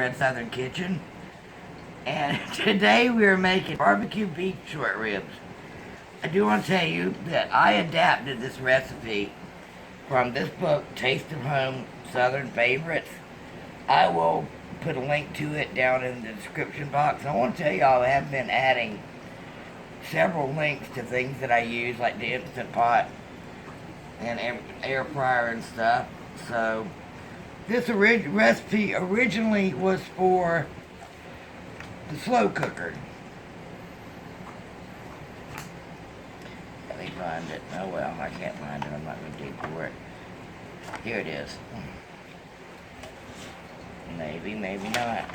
Red Southern Kitchen. And today we are making barbecue beef short ribs. I do want to tell you that I adapted this recipe from this book, Taste of Home Southern Favorites. I will put a link to it down in the description box. I want to tell y'all I have been adding several links to things that I use, like the Instant Pot and air fryer and stuff. So this recipe originally was for the slow cooker. Let me find it. Oh well, I can't find it. I'm not going to dig for it. Here it is. Maybe, maybe not.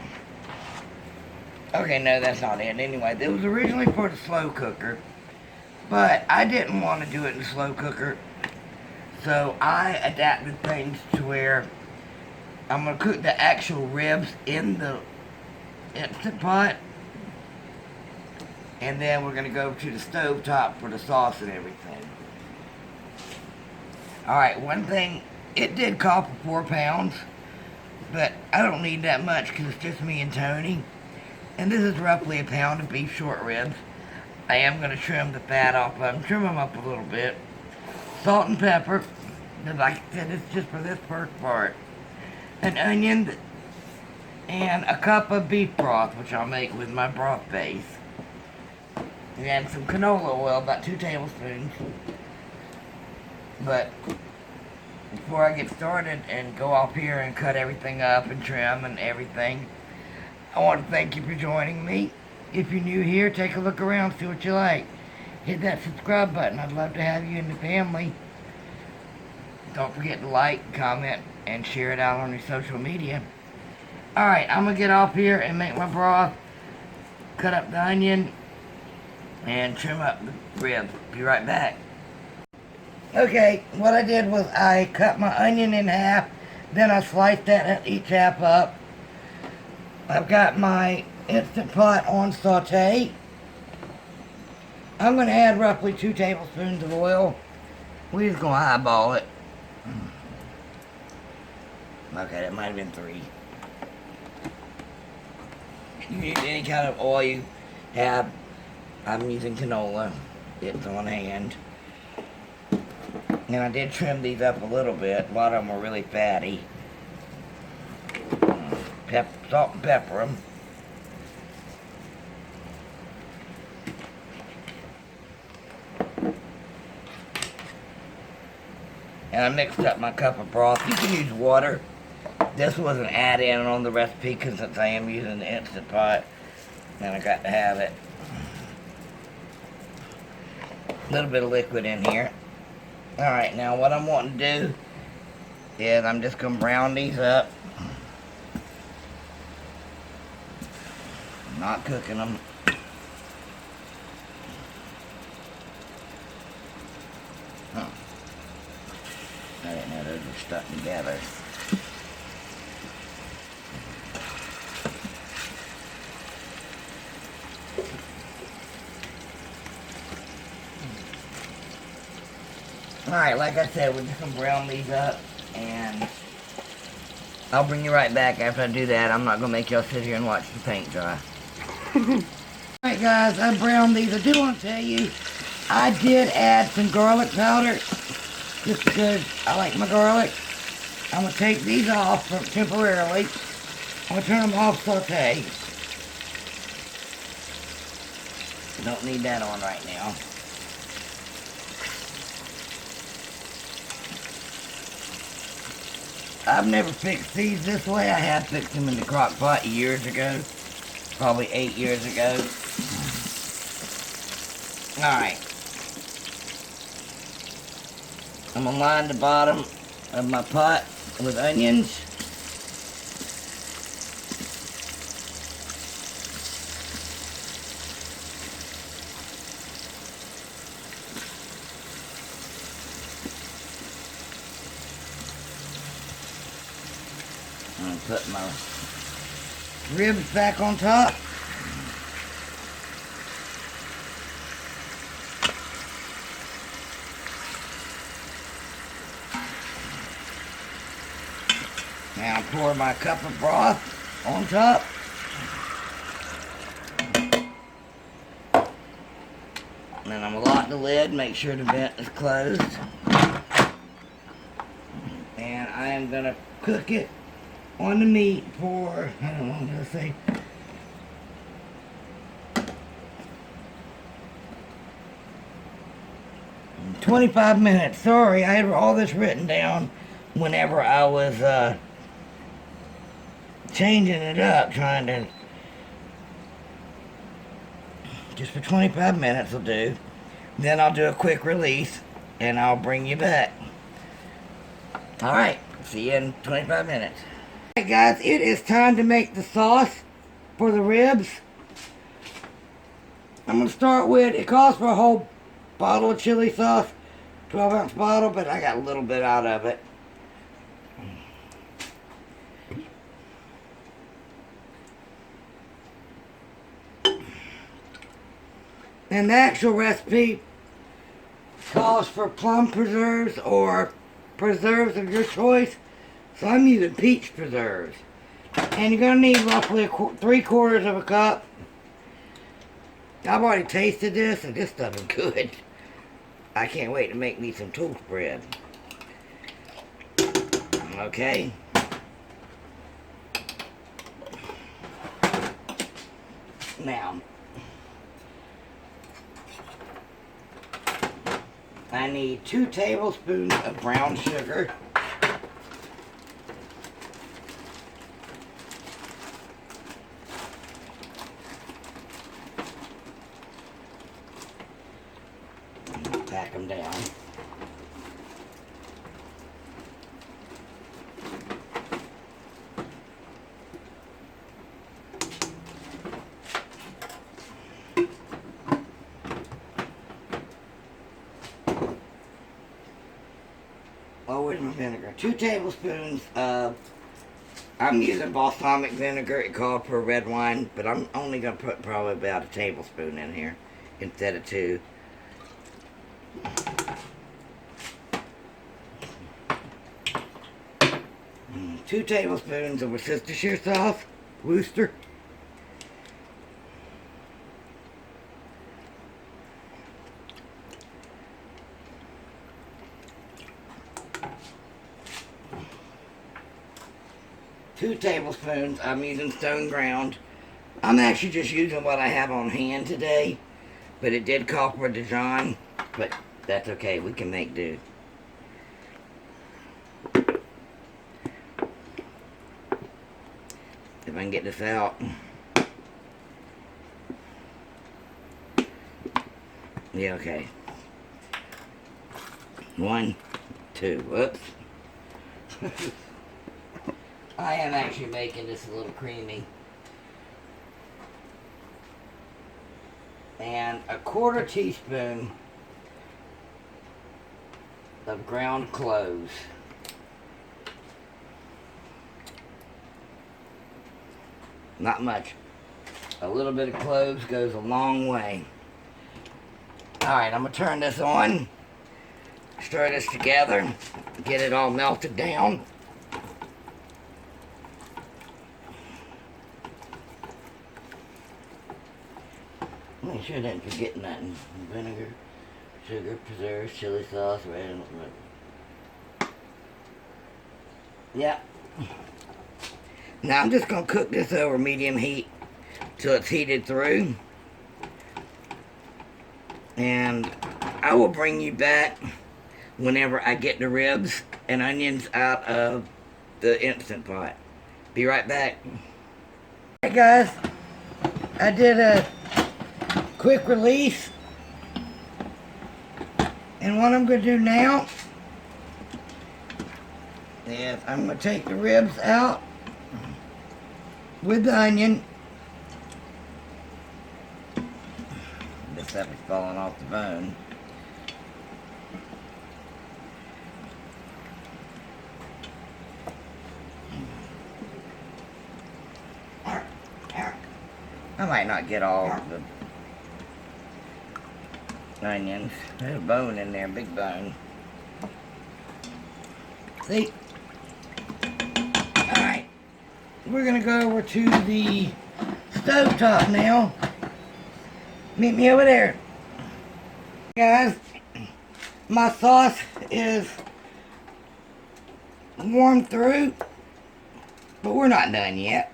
Okay, no, that's not it. Anyway, it was originally for the slow cooker, but I didn't want to do it in the slow cooker, so I adapted things to where I'm going to cook the actual ribs in the Instant Pot, and then we're going to go to the stove top for the sauce and everything. Alright, one thing, it did call for 4 pounds, but I don't need that much because it's just me and Tony. And this is roughly a pound of beef short ribs. I am going to trim the fat off of them, trim them up a little bit. Salt and pepper, and like I said, it's just for this first part. An onion, and a cup of beef broth, which I'll make with my broth base. And some canola oil, about 2 tablespoons. But before I get started and go off here and cut everything up and trim and everything, I want to thank you for joining me. If you're new here, take a look around, see what you like. Hit that subscribe button. I'd love to have you in the family. Don't forget to like, comment, and share it out on your social media. Alright, I'm going to get off here and make my broth, cut up the onion, and trim up the ribs. Be right back. Okay, what I did was I cut my onion in half, then I sliced that each half up. I've got my Instant Pot on saute. I'm going to add roughly 2 tablespoons of oil. We're just going to eyeball it. Okay, that might have been 3. You use any kind of oil you have. I'm using canola. It's on hand. And I did trim these up a little bit. A lot of them were really fatty. Salt and pepper them. And I mixed up my cup of broth. You can use water. This was an add-in on the recipe because since I am using the Instant Pot, and I got to have it. A little bit of liquid in here. Alright, now what I'm wanting to do is I'm just going to brown these up. Not cooking them. Huh. I didn't know those were stuck together. Alright, like I said, we're just going to brown these up, and I'll bring you right back after I do that. I'm not going to make y'all sit here and watch the paint dry. Alright guys, I browned these. I do want to tell you, I did add some garlic powder, just because I like my garlic. I'm going to take these off temporarily. I'm going to turn them off saute. Don't need that on right now. I've never fixed these this way. I have fixed them in the crock pot years ago. Probably 8 years ago. Alright. I'm going to line the bottom of my pot with onions. I'm going to put my ribs back on top. Now pour my cup of broth. on top. And then I'm going to lock the lid, make sure the vent is closed. And I am going to cook it on the meat for, I don't know, I'm going to say 25 minutes. Sorry, I had all this written down whenever I was changing it up, trying to, just for 25 minutes will do. Then I'll do a quick release and I'll bring you back. Alright, see you in 25 minutes. Alright guys, it is time to make the sauce for the ribs. I'm going to start with, it calls for a whole bottle of chili sauce, 12-ounce bottle, but I got a little bit out of it. And the actual recipe calls for plum preserves or preserves of your choice. So I'm using peach preserves. And you're going to need roughly 3/4 of a cup. I've already tasted this and this stuff is good. I can't wait to make me some toast bread. Okay. Now, I need 2 tablespoons of brown sugar. Pack them down. Oh, where's my vinegar? 2 tablespoons of, I'm using balsamic vinegar. It called for red wine, but I'm only going to put probably about a tablespoon in here instead of 2. 2 tablespoons of Worcestershire sauce, Worcester. Two tablespoons, I'm using stone ground. I'm actually just using what I have on hand today, but it did call for Dijon, but that's okay, we can make do. If I can get this out. Yeah, okay. 1, 2, whoops. I am actually making this a little creamy. And a 1/4 teaspoon of ground cloves. Not much. A little bit of cloves goes a long way. Alright, I'm going to turn this on. Stir this together. Get it all melted down. Make sure I didn't forget nothing. Vinegar, sugar, preserves, chili sauce, red. Yep. Now I'm just going to cook this over medium heat till it's heated through. And I will bring you back whenever I get the ribs and onions out of the Instant Pot. Be right back. Hey guys, I did a quick release. And what I'm going to do now is I'm going to take the ribs out with the onion. This stuff is falling off the bone. I might not get all the onions. There's a bone in there, big bone. See? Alright. we're going to go over to the stovetop now. Meet me over there. Guys, my sauce is warmed through, but we're not done yet.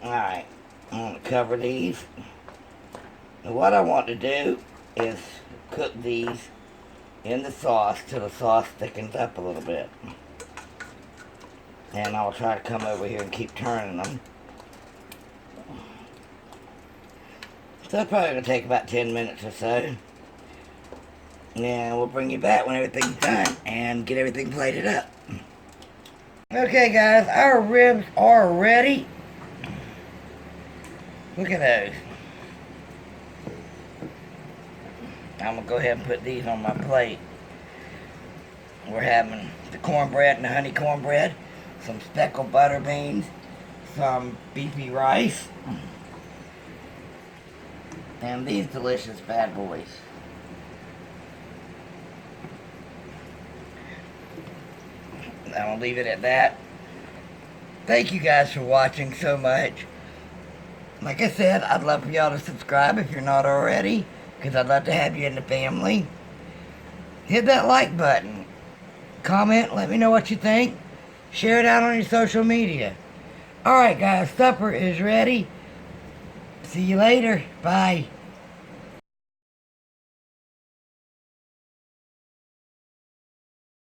Alright, I'm going to cover these. And what I want to do is cook these in the sauce till the sauce thickens up a little bit. And I'll try to come over here and keep turning them. So it's probably going to take about 10 minutes or so. And we'll bring you back when everything's done and get everything plated up. Okay guys, our ribs are ready. Look at those. I'm going to go ahead and put these on my plate. We're having the cornbread and the honey cornbread, some speckled butter beans, some beefy rice, and these delicious bad boys. I'm going to leave it at that. Thank you guys for watching so much. Like I said, I'd love for y'all to subscribe if you're not already, because I'd love to have you in the family. Hit that like button. Comment, let me know what you think. Share it out on your social media. Alright guys, supper is ready. See you later. Bye.